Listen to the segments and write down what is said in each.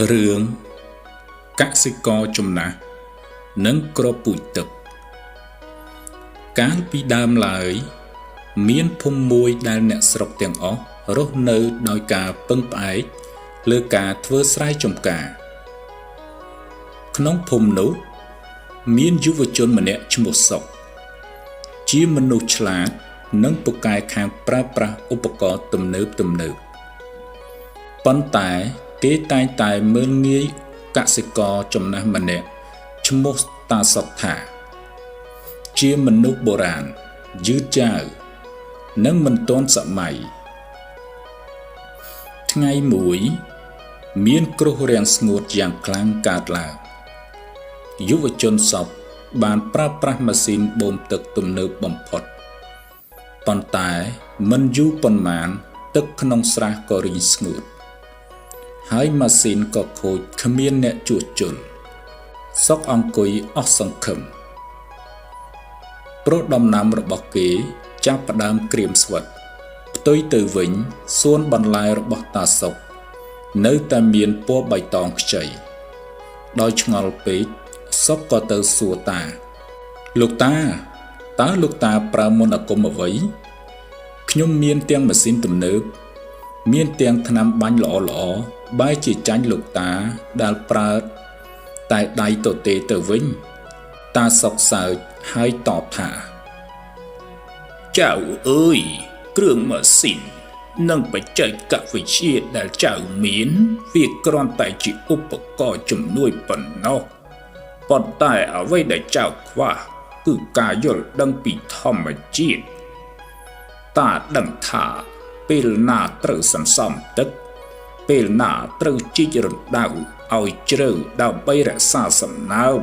រឿងកសិករចំណាស់និងគ្រាប់ពូជទឹកកាលពីដើមឡើយមានភូមិមួយដែលអ្នកស្រុកទាំងអស់រស់នៅដោយការពឹងផ្អែកលើការធ្វើស្រែចម្ការក្នុងភូមិនោះមានយុវជនម្នាក់ឈ្មោះសុកជាមនុស្សឆ្លាតនិងពូកែខាងប្រើប្រាស់ឧបករណ៍ទំនើបប៉ុន្តែគេតែងតែមើលងាយកសិករចំណាស់ម្នាក់ឈ្មោះតាសុកថាជាមនុស្សបុរាណយឺតយ៉ាវនិងមិនទាន់សម័យថ្ងៃមួយមានគ្រោះរាំងស្ងួតយ៉ាងខ្លាំងកើតឡើងយុវជនសុកបានប្រើប្រាស់ម៉ាស៊ីនបូមទឹកទំនើបបំផុតប៉ុន្តែមិនយូរប៉ុន្មានទឹកក្នុងស្រះក៏រីងស្ងួតហើយម៉ាស៊ីនក៏ខូចគ្មានអ្នកជួសជុលសុកអង្គុយអស់សង្ឃឹមព្រោះដំណាំរបស់គេចាប់ផ្ដើមក្រៀមស្វិតផ្ទុយទៅវិញសួនបន្លែរបស់តាសុកនៅតែមានពណ៌បៃតងខ្ចីដោយឆ្ងល់ពេកសុកក៏ទៅសួរតាលោកតាតើលោកតាប្រើមន្តអាគមអ្វីខ្ញុំមានទាំងម៉ាស៊ីនទំនើបមានទាំងថ្នាំបាញ់ល្អៗបែរជាចាញ់លោកតាដែលប្រើតែដៃទទេទៅវិញតាសុកសើចហើយតបថាចៅអើយគ្រឿងម៉ាស៊ីននិងបច្ចេកវិទ្យាដែលចៅមានវាគ្រាន់តែជាឧបករណ៍ជំនួយប៉ុណ្ណោះប៉ុន្តែអ្វីដែលចៅខ្វះគឺការយល់ដឹងពីធម្មជាតិតាដឹងថាពេលណាត្រូវសន្សំទឹកពេលណាត្រូវជីករណ្ដៅឲ្យជ្រៅដើម្បីរក្សាសំណើម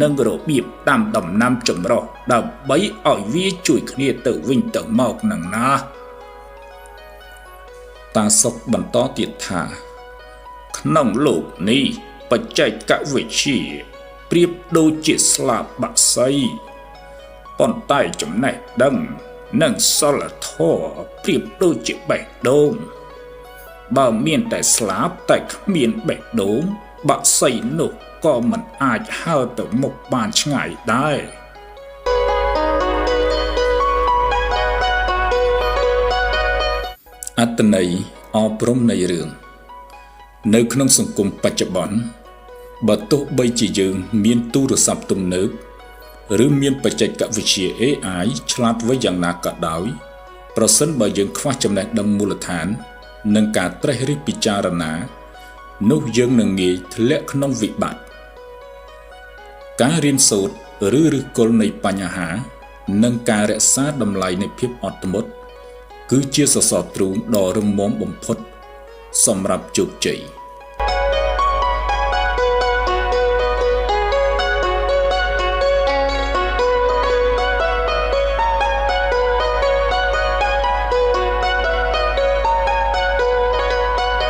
និងរបៀបដាំដំណាំចម្រុះដើម្បីឲ្យវាជួយគ្នាទៅវិញទៅមកនឹងណាតាសុកបន្តទៀតថាក្នុងលោកនេះបច្ចេកវិទ្យាប្រៀបដូចជាស្លាបបក្សីប៉ុន្តែចំណេះដឹងនិងសិលធម៌ប្រៀបដូចជាបេះដូងបើមានតែស្លាបតែគ្មានបេះដូងបក្សីនោះក៏មិនអាចហើរទៅមុខបានឆ្ងាយដែរអត្ថន័យអប់រំនៃរឿងនៅក្នុងសង្គមបច្ចុប្បន្នបើទោះបីជាយើងមានទូរស័ព្ទទំនើបឬមានបច្ចេកវិទ្យា AI ឆ្លាតវៃយ៉ាងណាក៏ដោយប្រសិនបើយើងខ្វះចំណេះដឹងមូលដ្ឋាននិងការត្រិះរិះពិចារណានោះយើងនឹងងាយធ្លាក់ក្នុងវិបត្តិការរៀនសូត្រឬឫសគល់នៃបញ្ហានិងការរក្សាតម្លៃនៃភាពអត់ធ្មត់គឺជាសសរទ្រូងដ៏រឹងមាំបំផុតសម្រាប់ជោគជ័យ